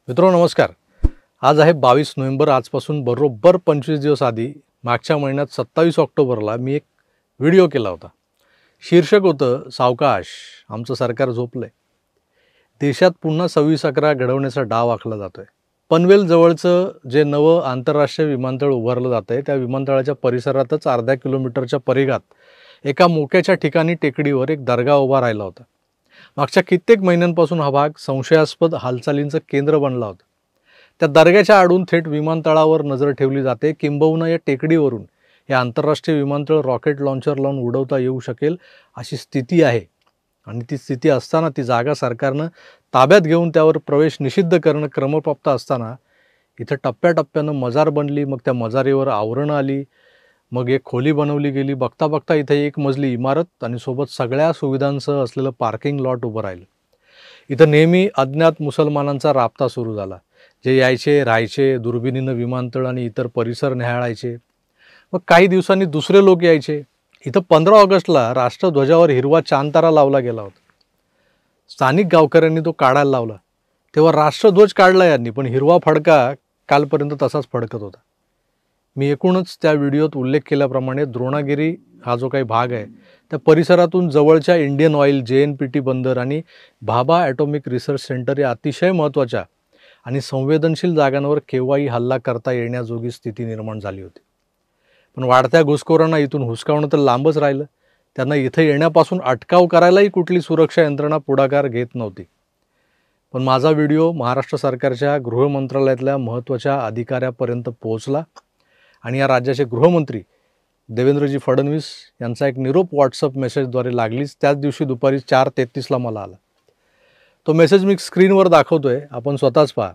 मित्रांनो नमस्कार. आज आहे 22 नोव्हेंबर. आजपासून बरोबर 25 दिवस आधी मागच्या महिन्यात 27 ऑक्टोबरला मी एक व्हिडिओ केला होता. शीर्षक होतं सावकाश, आमचं सरकार झोपलंय. देशात पुन्हा 26/11 घडवण्याचा डाव आखला जातोय. पनवेल जवळचं जे नवं आंतरराष्ट्रीय विमानतळ उभारलं जात आहे त्या विमानतळाच्या परिसरातच अर्ध्या किलोमीटरच्या परिघात एका मोक्याच्या ठिकाणी टेकडीवर एक दर्गा उभा राहिला होता. मागच्या कित्येक महिन्यांपासून हा भाग संशयास्पद हालचालींचं केंद्र बनला होता. त्या दर्ग्याच्या आडून थेट विमानतळावर नजर ठेवली जाते. किंबहुना या टेकडीवरून हे आंतरराष्ट्रीय विमानतळ रॉकेट लॉन्चर लावून उडवता येऊ शकेल अशी स्थिती आहे. आणि ती स्थिती असताना ती जागा सरकारनं ताब्यात घेऊन त्यावर प्रवेश निषिद्ध करणं क्रमप्राप्त असताना इथं टप्प्याटप्प्यानं मजार बनली. मग त्या मजारीवर आवरणं आली. मग एक खोली बनवली गेली. बघता बघता इथे एक मजली इमारत आणि सोबत सगळ्या सुविधांसह असलेलं पार्किंग लॉट उभं राहिलं. इथं नेहमी अज्ञात मुसलमानांचा राबता सुरू झाला. जे यायचे, राहायचे, दुर्बिणीनं विमानतळ आणि इतर परिसर निहाळायचे. मग काही दिवसांनी दुसरे लोक यायचे. इथं 15 ऑगस्टला राष्ट्रध्वजावर हिरवा चांदतारा लावला गेला होता. स्थानिक गावकऱ्यांनी तो काढायला लावला. तेव्हा राष्ट्रध्वज काढला यांनी, पण हिरवा फडका कालपर्यंत तसाच फडकत होता. मी एकूणच त्या व्हिडिओत उल्लेख केल्याप्रमाणे द्रोणागिरी हा जो काही भाग आहे त्या परिसरातून जवळच्या इंडियन ऑइल, JNPT बंदर आणि भाभा ॲटॉमिक रिसर्च सेंटर या अतिशय महत्त्वाच्या आणि संवेदनशील जागांवर केव्हाही हल्ला करता येण्याजोगी स्थिती निर्माण झाली होती. पण वाढत्या घुसखोरांना इथून हुसकावणं तर लांबच राहिलं. त्यांना इथं येण्यापासून अटकाव करायलाही कुठली सुरक्षा यंत्रणा पुढाकार घेत नव्हती. पण माझा व्हिडिओ महाराष्ट्र सरकारच्या गृह मंत्रालयातल्या महत्त्वाच्या अधिकाऱ्यापर्यंत पोहोचला आणि या राज्याचे गृहमंत्री देवेंद्रजी फडणवीस यांचा एक निरोप व्हॉट्सअप मेसेजद्वारे लागलीच त्याच दिवशी दुपारी 4:33ला मला आला. तो मेसेज मी स्क्रीनवर दाखवतोय, आपण स्वतःच पहा.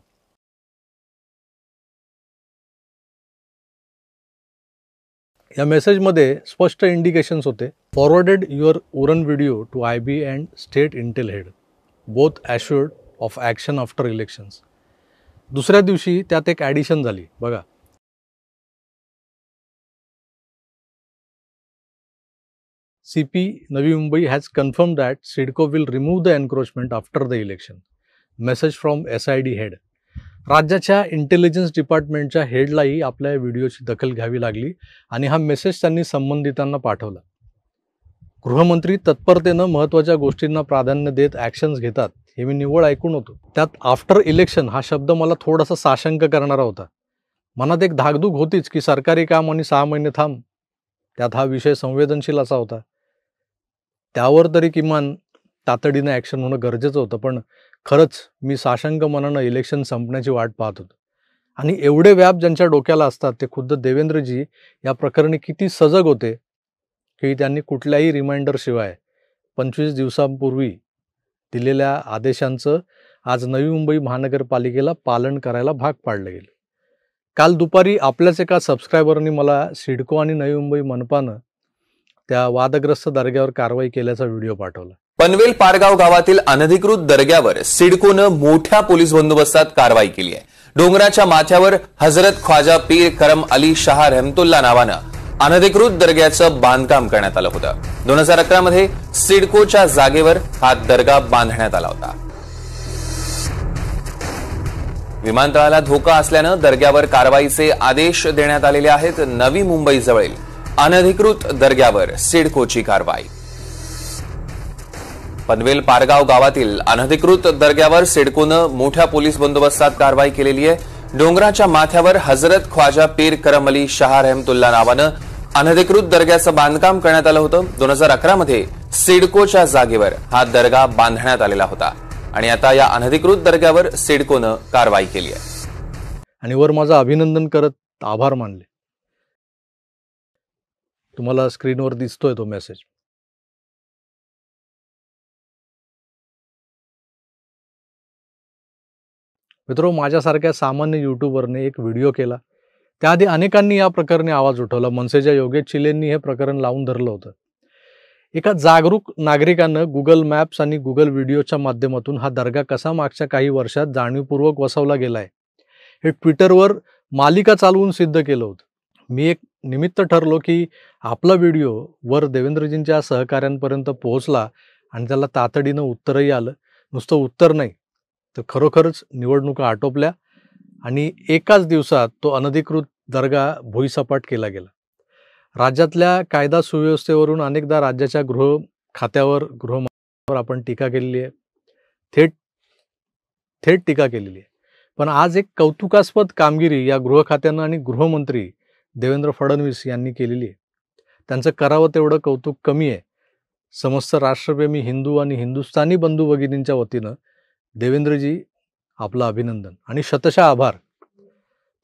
या मेसेजमध्ये स्पष्ट इंडिकेशन्स होते. Forwarded your Uran video to IB and state intel head, both assured of action after elections. दुसऱ्या दिवशी त्यात एक ॲडिशन झाली बघा. CP Navi Mumbai has confirmed that SIDCO will remove the encroachment after the election. Message from SID head. राज्याच्या intelligence डिपार्टमेंटच्या हेडलाही आपल्या व्हिडिओची दखल घ्यावी लागली आणि हा मेसेज त्यांनी संबंधितांना पाठवला. गृहमंत्री तत्परतेनं महत्त्वाच्या गोष्टींना प्राधान्य देत ॲक्शन्स घेतात हे मी निव्वळ ऐकून होतो. त्यात आफ्टर इलेक्शन हा शब्द मला थोडासा साशंक करणारा होता. मनात एक धाकधूक होतीच की सरकारी काम आणि 6 महिने थांब. त्यात हा विषय संवेदनशील असा होता. त्यावर तरी किमान तातडीनं ॲक्शन होणं गरजेचं होतं. पण खरंच मी साशंक मनानं इलेक्शन संपण्याची वाट पाहत होतो. आणि एवढे व्याप ज्यांच्या डोक्याला असतात ते खुद्द देवेंद्रजी या प्रकरणी किती सजग होते की त्यांनी कुठल्याही रिमाइंडरशिवाय 25 दिवसांपूर्वी दिलेल्या आदेशांचं आज नवी मुंबई महानगरपालिकेला पालन करायला भाग पाडलं गेलं. काल दुपारी आपल्याच एका सबस्क्रायबरनी मला सिडको आणि नवी मुंबई मनपानं त्या वादग्रस्त दर्ग्यावर कारवाई केल्याचा व्हिडिओ पाठवला. पनवेल पारगाव गावातील अनधिकृत दर्ग्यावर सिडकोनं मोठ्या पोलीस बंदोबस्तात कारवाई केली आहे. डोंगराच्या माथ्यावर हजरत ख्वाजा पीर करम अली शाह रहमतुल्ला नावानं अनधिकृत दर्ग्याचं बांधकाम करण्यात आलं होतं. 2011 मध्ये सिडकोच्या जागेवर हा दर्गा बांधण्यात आला होता. विमानतळाला धोका असल्यानं दर्ग्यावर कारवाईचे आदेश देण्यात आलेले आहेत. नवी मुंबई जवळील अनधिकृत दर्ग्यावर सिडकोची कारवाई. पनवेल पारगाव गावातील अनधिकृत दर्ग्यावर सिडकोनं मोठ्या पोलीस बंदोबस्तात कारवाई केलेली आहे. डोंगराच्या माथ्यावर हजरत ख्वाजा पीर करम अली शाह रहमतुल्ला नावानं अनधिकृत दर्ग्याचं बांधकाम करण्यात आलं होतं. 2011 मध्ये सिडकोच्या जागेवर हा दर्गा बांधण्यात आलेला होता आणि आता या अनधिकृत दर्ग्यावर सिडकोनं कारवाई केली आहे. आणि वर माझं अभिनंदन करत आभार मानले. तुम्हाला स्क्रीनवर दिसतोय तो मेसेज. मित्रो, माझ्यासारख्या सामान्य यूट्यूबरने एक व्हिडिओ केला. त्याआधी अनेकांनी या प्रकरणी आवाज उठवला. मनसेच्या योगेश चिलेंनी हे प्रकरण लावून धरलं होतं. एका जागरूक नागरिकानं गुगल मॅप्स आणि गुगल व्हिडिओच्या माध्यमातून हा दर्गा कसा मागच्या काही वर्षात जाणीवपूर्वक वसवला गेलाय हे ट्विटरवर मालिका चालवून सिद्ध केलं होतं. मी एक निमित्त ठरलो की आपला व्हिडिओ वर देवेंद्रजींच्या सहकाऱ्यांपर्यंत पोहोचला आणि त्याला तातडीनं उत्तरही आलं. नुसतं उत्तर नाही, तर खरोखरच निवडणुका आटोपल्या आणि एकाच दिवसात तो अनधिकृत दर्गा भुईसपाट केला गेला. राज्यातल्या कायदा सुव्यवस्थेवरून अनेकदा राज्याच्या गृह खात्यावर गृहमंत्र्यांवर आपण टीका केलेली आहे, थेट टीका केलेली आहे. पण आज एक कौतुकास्पद कामगिरी या गृह खात्यानं आणि गृहमंत्री देवेंद्र फडणवीस यांनी केलेली आहे. त्यांचं करावं तेवढं कौतुक कमी आहे. समस्त राष्ट्रप्रेमी हिंदू आणि हिंदुस्थानी बंधू भगिनींच्या वतीनं देवेंद्रजी आपलं अभिनंदन आणि शतशः आभार.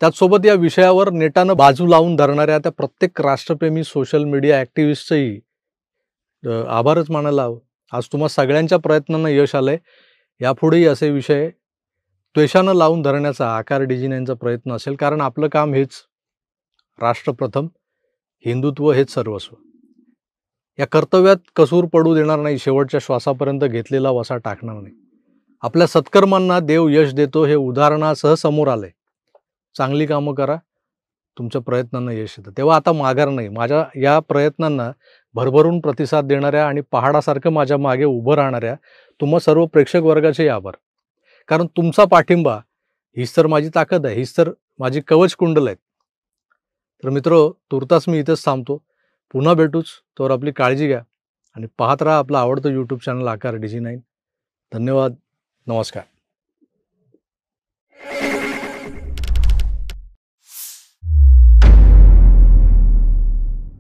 त्याचसोबत या विषयावर नेटानं बाजू लावून धरणाऱ्या त्या प्रत्येक राष्ट्रप्रेमी सोशल मीडिया ॲक्टिव्हिस्टचंही आभारच मानायला हवं. आज तुम्हा सगळ्यांच्या प्रयत्नांना यश आलंय. यापुढेही असे विषय त्वेषानं लावून धरण्याचा आकार डिजिनांचा प्रयत्न असेल, कारण आपलं काम हेच, राष्ट्रप्रथम, हिंदुत्व हेच सर्वस्व. या कर्तव्यात कसूर पडू देणार नाही, शेवटच्या श्वासापर्यंत घेतलेला वसा टाकणार नाही. आपल्या सत्कर्मांना देव यश देतो हे उदाहरणासह समोर आलंय. चांगली कामं करा, तुमच्या प्रयत्नांना यश येतं. तेव्हा आता माघार नाही. माझ्या या प्रयत्नांना भरभरून प्रतिसाद देणाऱ्या आणि पहाडासारखं माझ्या मागे उभं राहणाऱ्या तुम्हा सर्व प्रेक्षक वर्गाचे आभार. कारण तुमचा पाठिंबा हीच तर माझी ताकद आहे, हीच तर माझी कवच कुंडल आहेत. तर मित्र, तुर्तास मी इथंच थांबतो. पुन्हा भेटूच. तोवर आपली काळजी घ्या आणि पाहत राहा आपलं आवडतं यूट्यूब चॅनल आकार DG9. धन्यवाद. नमस्कार.